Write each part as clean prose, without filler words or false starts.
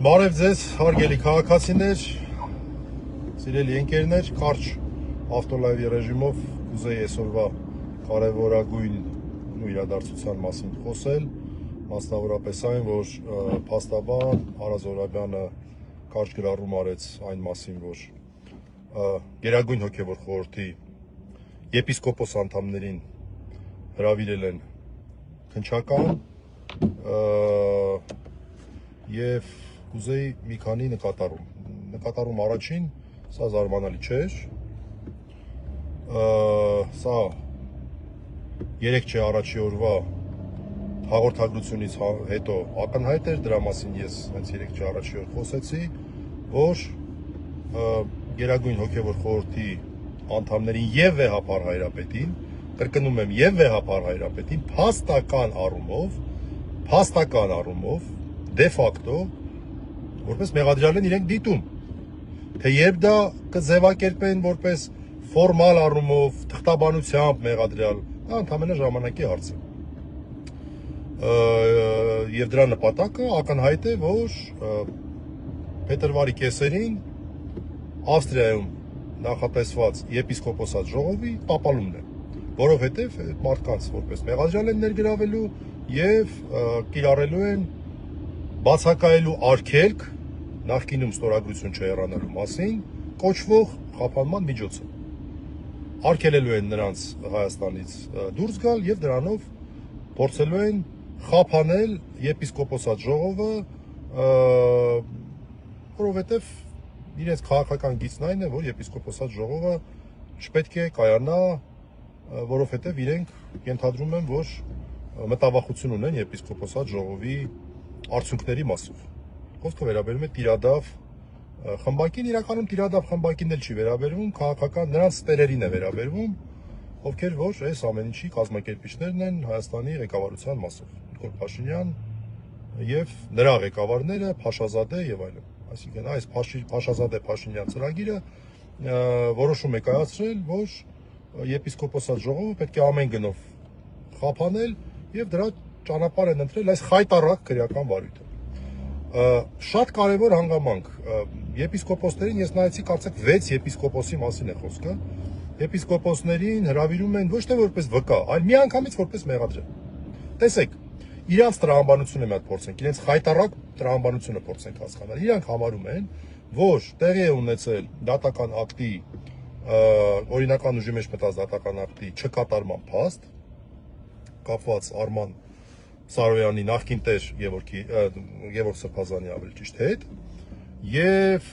Բարև ձեզ, հարգելի քաղաքացիներ, սիրելի ընկերներ, կարճ ավտոլայվի ռեժիմով կուզեի այսօրվա կարևորագույն իրադարձության մասին խոսել, մասնավորապես այն, որ փաստաբան Արա Զոհրաբյանը կարճ գրառում արեց այն մասին, որ Գերագույն հոգևոր խորհրդի եպիսկոպոս անդամներին հրավիրել են քննչական եւ կուզեի մի քանի նկատառում առաջին, սա զարմանալի չէր, սա 3 չէ առաջի օրվա հաղորդագրությունից հետո ակնհայտ էր, դրա մասին ես հենց 3 չէ առաջի օր խոսեցի, որ Գերագույն հոգևոր խորհրդի անդամներին եւ վեհապար հայրապետին, կրկնում եմ, եւ վեհապար հայրապետին փաստական առումով դե ֆակտո որպես մեղադրյալ են իրենք դիտում, թե երբ դա կձևակերպեն որպես ֆորմալ առումով, թղթաբանությամբ մեղադրյալ, դա ընդամենը ժամանակի հարց է։ Եվ դրա նպատակը ակնհայտ է, որ փետրվարի կեսերին Ավստրիայում նախատեսված եպիսկոպոսատ ժողովի տապալումն է, որովհետև մարդկանց որպես մեղադրյալ են ներգրավելու եւ կիրառելու են բացակայելու արգելք, նախկինում ստորագրություն չհեռանալու մասին, կոչվող խափանման միջոցը։ Արգելելու են նրանց Հայաստանից դուրս գալ եւ դրանով փորձելու են խափանել եպիսկոպոսատ ժողովը, որովհետև իրենց քաղաքական գիծն այն է, որ եպիսկոպոսատ ժողովը չպետք է կայանա, որովհետև իրենք ենթադրում են, որ մտավախություն ունեն եպիսկոպոսատ ժողովի արդյունքների մասով։ Խոսքը վերաբերում է տիրադավ խմբակին, իրականում տիրադավ խմբակին էլ չի վերաբերվում, քաղաքական նրանց ստերերին է վերաբերվում, ովքեր որ այս ամեն ինչի կազմակերպիչներն են Հայաստանի ղեկավարության մասով, Նիկոլ Փաշինյան եւ նրա ղեկավարները, Փաշազադե եւ այլն։ Այսինքն այս Փաշազադե-Փաշինյան ծրագիրը որոշում է կայացրել, որ եպիսկոպոսատ ժողովը պետք է ամեն գնով խափանել եւ դրա ճանապարհ են ընտրել այս խայտառակ քրեական վարույթը։ Շատ կարևոր հանգամանք եպիսկոպոսներին ես նայեցի, կարծեք 6 եպիսկոպոսի մասին է խոսքը։ Եպիսկոպոսներին հրավիրում են ոչ թե որպես վկա, այլ միանգամից որպես մեղադրյալ։ Տեսեք, իրանց տրամաբանությունը մի հատ փորձենք, իրենց խայտառակ տրամաբանությունը փորձենք հասկանալ։ Իրանք համարում են, որ տեղի է ունեցել դատական ակտի օրինական ուժի մեջ մտած դատական ակտի չկատարման փաստ, կապված Արման Սարոյանի նախկին տեր Գևորգ Սրբազանի ավելի ճիշտ հետ, եւ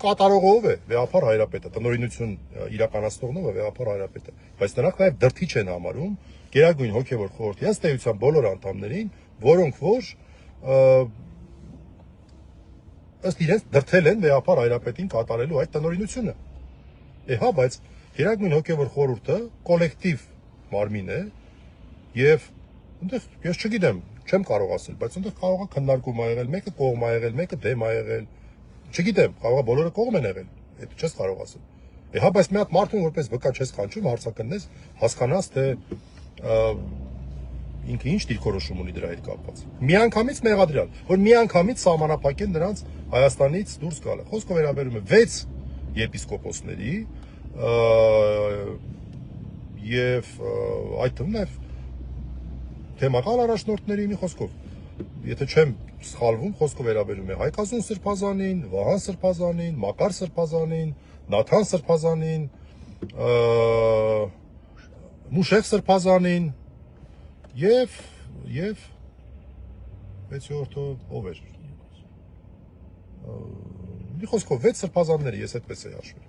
կատարողով է վեհապար հայրապետը, տնօրինություն իրականացնողն է վեհապար հայրապետը, բայց նրանք նաեւ դրդիչ են համարում Գերագույն հոգևոր խորհրդի ըստ էության բոլոր անդամներին, որոնք որ ըստ իրենց դրդել են վեհապար հայրապետին կատարելու այդ տնօրինությունը։ Հա, բայց Գերագույն հոգևոր խորհուրդը կոլեկտիվ մարմին է եւ այնտեղ ես չգիտեմ, չեմ կարող ասել, բայց այնտեղ կարող է քննարկում ա եղել, մեկը կողմ ա եղել, մեկը դեմ ա եղել, չգիտեմ, կարող է բոլորը կողմ են եղել, այդ չես կարող ասել։ Հա, բայց մի հատ մարդուն որպես վկա չես կանչում, հարցակնես, հասկանաս, թե ինքը ինչ դիրքորոշում ունի դրա հետ կապված։ Միանգամից մեղադրյալ, որ միանգամից սահմանափակեն նրանց Հայաստանից դուրս գալը։ Խոսքը վերաբերում է 6 եպիսկոպոսների եւ այդ թվում նաեւ թեմական առաջնորդների մի խոսքով, եթե չեմ սխալվում, խոսքը վերաբերում է Հայկազուն Սրբազանին, Վահան Սրբազանին, Մակար Սրբազանին, Նաթան Սրբազանին, Մուշեղ Սրբազանին եւ 6-րդը ով էր։ Մի խոսքով 6 սրբազանների, ես այդպես էի հաշվել։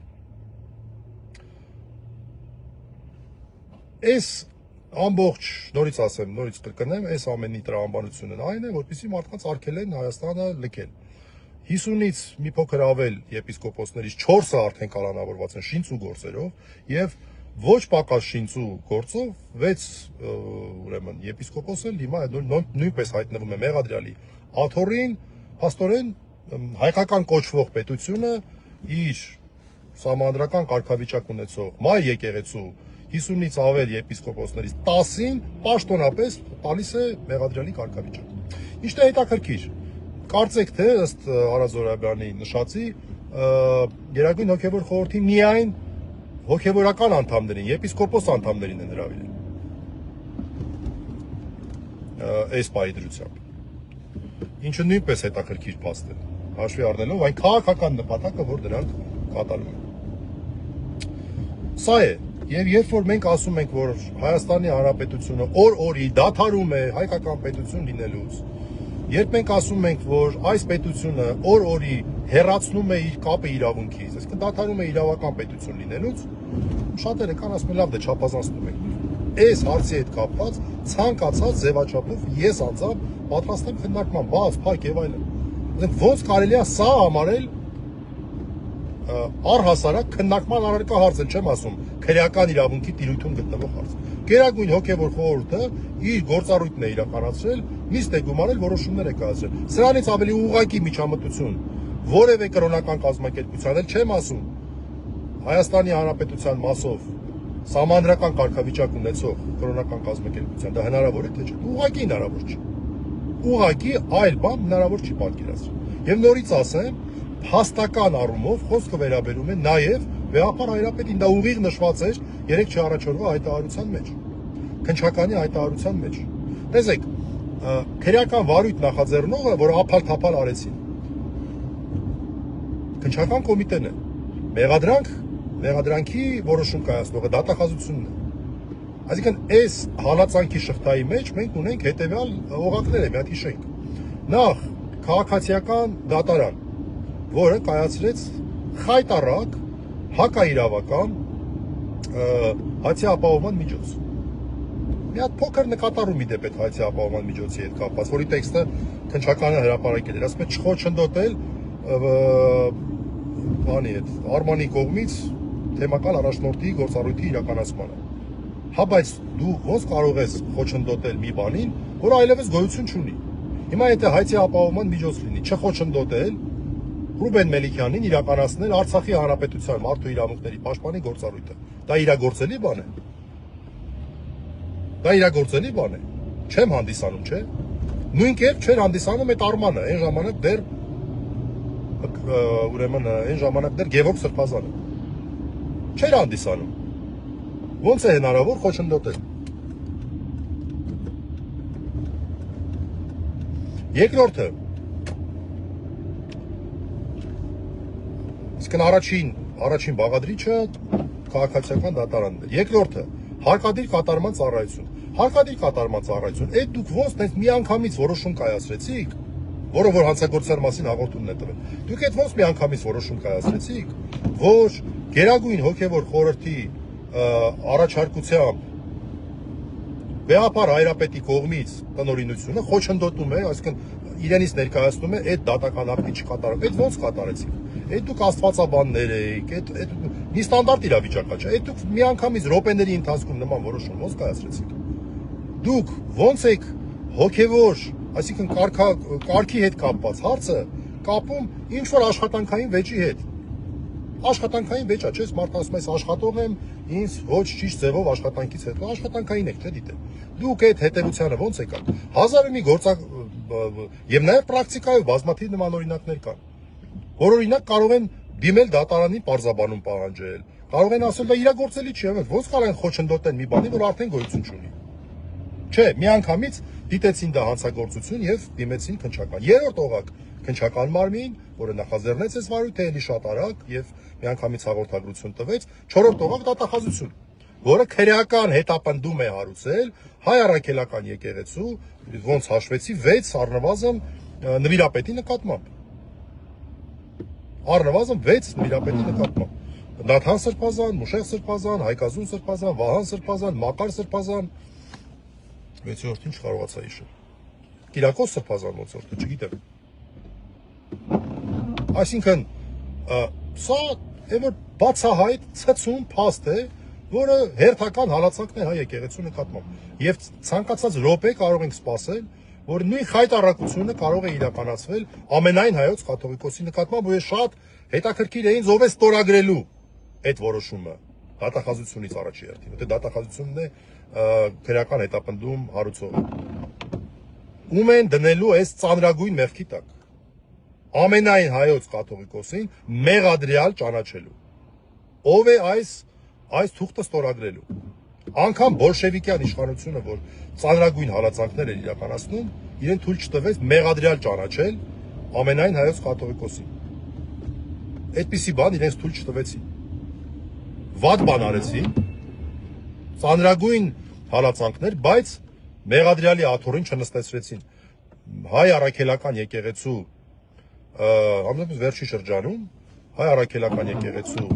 Այս ամբողջ, նորից ասեմ, նորից կրկնեմ, այս ամենի տրամաբանությունն այն է, որպեսզի մարդկանց արգելեն Հայաստանը լքել։ 50-ից մի փոքր ավել եպիսկոպոսներից 4-ը արդեն կալանավորված են շինծու գործերով եւ ոչ պակաս շինծու գործով 6 ուրեմն եպիսկոպոս էլ հիմա նույնպես հայտնվում է մեղադրյալի աթոռին, փաստորեն հայկական կոչվող պետությունը իր սահմանադրական կարգավիճակ ունեցող մայր եկեղեցու 50-ից ավել եպիսկոպոսներից 10-ին պաշտոնապես տալիս է մեղադրյալի կարգավիճակ։ Ինչն է հետաքրքիր, Կարծեք թե ըստ Արա Զորաբյանի նշածի Գերագույն հոգևոր խորհրդի միայն հոգևորական անդամներին, եպիսկոպոս անդամներին են հրավիրել։ Այս պահի դրությամբ։ Ինչը նույնպես հետաքրքիր փաստ է, հաշվի առնելով այն քաղաքական նպատակը, որ դրանք կատարում են։ Սա է, եւ երբ որ մենք ասում ենք, որ Հայաստանի Հանրապետությունը օր-օրի դադարում է հայկական պետություն լինելուց, երբ մենք ասում ենք, որ այս պետությունը օր-օրի հեռացնում է իր կապը իրավունքից, այսինքն դադարում է իրավական պետություն լինելուց, շատերը կան ասում են, լավ դե չափազանցնում ենք։ Այս հարցի հետ կապված ցանկացած ձևաչափով ես անձամբ պատրաստ եմ քննարկման, բաց, փակ եւ այլն։ Ոնց կարելի է սա համարել առհասարակ քննարկման առարկա հարց են, չեմ ասում, քրեական իրավունքի տիրույթում գտնվող հարց։ Գերագույն հոգևոր խորհուրդը իր գործառույթն է իրականացրել, նիստ է գումարել, որոշումներ է կայացրել։ Սրանից ավելի ուղղակի միջամտություն որևէ կրոնական կազմակերպության էլ չեմ ասում, Հայաստանի Հանրապետության մասով սահմանադրական կարգավիճակ ունեցող կրոնական կազմակերպության դա հնարավոր է թե չէ։ Ուղղակի հնարավոր չէ։ Ուղղակի այլ բան հնարավոր չի պատկերացրել։ Եվ նորից ասեմ, փաստական առումով խոսքը վերաբերում է նաև Վեհապար Հայրապետին, դա ուղիղ նշված էր 3 առաջորդվա հայտարարության մեջ, քննչականի հայտարարության մեջ։ Տեսեք, քրեական վարույթ նախաձեռնողը, որ ափալ-թափալ արեցին, քննչական կոմիտեն է, մեղադրանքի որոշում կայացնողը դատախազությունն է։ Այսինքն այս հալածանքի շղթայի մեջ մենք ունենք հետևյալ օղակներ, մի հատ հիշենք։ Նախ քաղաքացիական դատարան, որը կայացրեց խայտառակ հակաիրավական հայցի ապահովման միջոց։ Մի հատ փոքր նկատառում ի դեպ այդ հայցի ապահովման միջոցի հետ կապված, որի տեքստը քննչականը հրապարակել էր, ասում է չխոչընդոտել բանի հետ, Արմանի կողմից թեմական առաջնորդի գործառույթի իրականացմանը։ Հա, բայց դու ոնց կարող ես խոչընդոտել մի բանին, որը այլևս գոյություն չունի։ Հիմա եթե հայցի ապահովման միջոց լինի, չխոչընդոտել Ռուբեն Մելիքյանին իրականացնել Արցախի Հանրապետության մարդու իրավունքների պաշտպանի գործառույթը, դա իրագործելի բան է։ Դա իրագործելի բան է։ Չեմ հանդիսանում, չէ։ Նույն կերպ չէր հանդիսանում այդ Արմանը, այն ժամանակ դեռ ուրեմն այն ժամանակ դեռ Գևորգ Սրբազանը չէր հանդիսանում։ Ոնց է հնարավոր խոչընդոտել։ Երկրորդը, իսկ առաջին բաղադրիչը քաղաքացիական դատարանն է։ Երկրորդը, հարկադիր կատարման ծառայություն։ Հարկադիր կատարման ծառայություն, այդ դուք ոնց տենց միանգամից որոշում կայացրեցիք, որը որ հանցագործության մասին հաղորդումն է տվել։ Դուք այդ ոնց միանգամից որոշում կայացրեցիք, որ Գերագույն հոգևոր խորհրդի առաջարկությամբ Վեհապար Հայրապետի կողմից տնօրինությունը խոչընդոտում է, այսինքն իրենից ներկայացնում է այդ դատական ակտի չկատարում։ Այդ ոնց կատարեցիք։ Այդ դուք աստվածաբաններ եք, այդ մի ստանդարտ իրավիճակ է, չէ՞։ Այդ դուք միանգամից րոպեների ընթացքում նման որոշում ոնց կայացրեցիք։ Դուք ոնց եք հոգևոր, այսինքն կարգի հետ կապված հարցը կապում ինչ որ աշխատանքային վեճի հետ։ Աշխատանքային վեճ է, չէ՞, մարդը ասում է, աշխատող եմ, ինձ ոչ ճիշտ ձևով աշխատանքից հետո աշխատանքային եք, չէ՞ դիտել։ Դուք այդ հետևությանը ոնց եկաք։ Հազարը մի եւ նաեւ պրակտիկայով բազմաթիվ նման օրինակներ կան, որ օրինակ կարող են դիմել դատարանին պարզաբանում պահանջել, կարող են ասել դա իրագործելի չի, ոնց կարող են խոչընդոտել մի բանի, որ արդեն գոյություն չունի։ Չէ, միանգամից դիտեցին դա հանցագործություն եւ դիմեցին քննչական։ Երրորդ օղակ քննչական մարմին, որը նախաձեռնեց այս վարույթը, էլի շատ արագ եւ միանգամից հաղորդագրություն տվեց, 4-րդ օղակ դատախազություն, որը քրեական հետապնդում է հարուցել հայ առաքելական եկեղեցու, ոնց հաշվեցի 6 առնվազն նվիրապետի նկատմամբ։ Առնվազն 6 նվիրապետի նկատմամբ։ Նաթան Սրբազան, Մուշեղ Սրբազան, Հայկազուն Սրբազան, Վահան Սրբազան, Մակար Սրբազան, 6-րդին չկարողացա հիշել։ Կիրակոս Սրբազան 8-րդը, չգիտեմ։ Այսինքն սա որ բացահայտ ցցում փաստ է, որը հերթական հալածանքն է հայ եկեղեցու նկատմամբ։ Եվ ցանկացած րոպե կարող ենք սպասել, որ նույն խայտառակությունը կարող է իրականացվել ամենայն հայոց կաթողիկոսի նկատմամբ, ու ես շատ հետաքրքիր էին ով է ստորագրելու այդ որոշումը դատախազությունից առաջի հերթին։ Դե դատախազությունն է քրեական հետապնդում հարուցողը։ Ում են դնելու այս ծանրագույն մեղքի տակ։ ամենայն հայոց կաթողիկոսին մեղադրյալ ճանաչելու։ Ով է այս թուղթը ստորագրելու։ Անկամ բոլշևիկյան իշխանությունը, որ ծանրագույն հալածանքներ էր իրականացնում, իրեն թույլ չտվեց մեղադրյալ ճանաչել ամենայն հայոց կաթողիկոսին։ Այդպիսի բան իրենց թույլ չտվեցին։ Վատ բան արեցին, ծանրագույն հալածանքներ, բայց մեղադրյալի աթոռին չնստեցրեցին։ Հայ առաքելական եկեղեցու ամենից վերջի շրջանում հայ առաքելական եկեղեցու,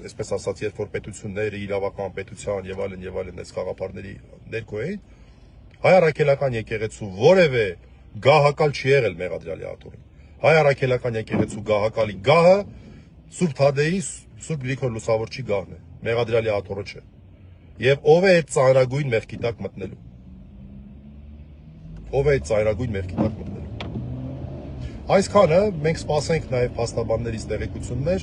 այսպես ասած, երբ որ պետությունները իրավական պետության եւ այլն այս խաղապարների ներքո էին, հայ առաքելական եկեղեցու որևէ գահակալ չի եղել մեղադրյալի աթոռին։ Հայ առաքելական եկեղեցու գահակալի գահը Սուրբ Թադեի, Սուրբ Գրիգոր Լուսավորչի գահն է, մեղադրյալի աթոռը չէ։ Եվ ով է այդ ծանրագույն մեղքի տակ մտնելու։ Ով է այդ ծայրագույն մեղքի տակ մտնելու։ Այսքանը մենք սպասենք նաև փաստաբաններից տեղեկություններ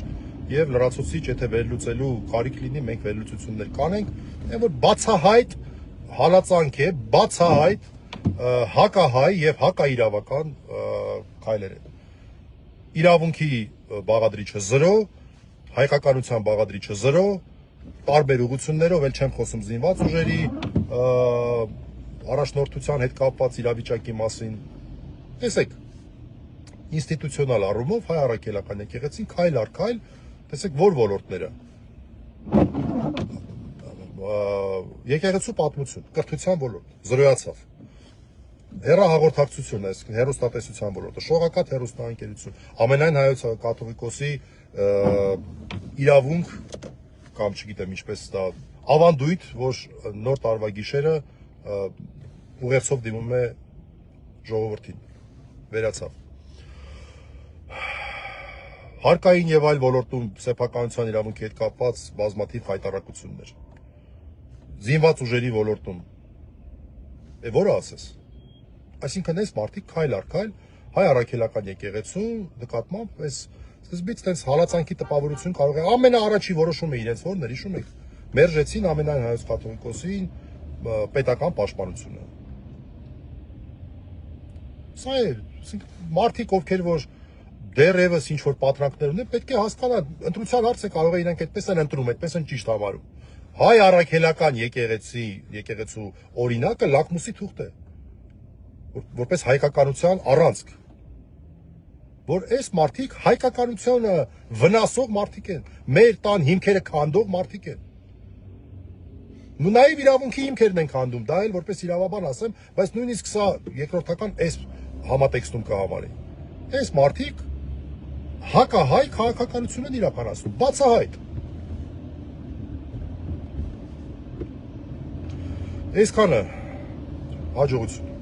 եւ լրացուցիչ, եթե վերլուծելու կարիք լինի, մենք վերլուծություններ կանենք, այն որ բացահայտ հալածանք է, բացահայտ հակահայ եւ հակաիրավական քայլեր են։ Իրավունքի բաղադրիչը 0, հայկականության բաղադրիչը 0, տարբեր ուղղություններով, ել չեմ խոսում զինված ուժերի առաջնորդության հետ կապված իրավիճակի մասին։ Տեսեք, ինստիտուցիոնալ առումով հայ առաքելական եկեղեցին քայլ առ քայլ, տեսեք որ ոլորտները։ Եկեղեցու պատմություն, կրթության ոլորտ, զրոյացավ։ Հեռահաղորդակցություն, այսինքն հեռուստատեսության ոլորտը, շողակաթ հեռուստաընկերություն, ամենայն հայոց կաթողիկոսի իրավունք կամ չգիտեմ ինչպես դա ավանդույթ, որ նոր տարվա գիշերը ուղերձով դիմում է ժողովրդին, վերացավ։ Հարկային եւ այլ ոլորտում սեփականության իրավունքի հետ կապված բազմաթիվ հայտարարություններ։ Զինված ուժերի ոլորտում որը ասես։ Այսինքն այս մարդիկ քայլ առ քայլ հայ առաքելական եկեղեցու նկատմամբ այս սկզբից տենց հալածանքի տպավորություն կարող է ամենաառաջի որոշումը իրենց որն էր, հիշում եք, մերժեցին ամենայն հայոց կաթողիկոսին պետական պաշտպանությունը։ Սա է, մարդիկ ովքեր որ դեռևս ինչ որ պատրանքներ ունեն, պետք է հասկանան, ընտրության հարց է, կարող է իրենք այդպես են ընտրում, այդպես են ճիշտ համարում։ Հայ առաքելական եկեղեցու օրինակը լակմուսի թուղթ է, որպես հայկականության առանցք, որ այս մարդիկ հայկականությունը վնասող մարդիկ են, մեր տան հիմքերը քանդող մարդիկ են։ Նաեւ իրավունքի հիմքերն են քանդում, դա էլ որպես իրավաբան ասեմ, բայց նույնիսկ սա երկրորդական այս համատեքստում կհամարի։ Այս մարդիկ հակահայ քաղաքականություն են իրականացնում, բացահայտ։ Այսքանը, հաջողություն։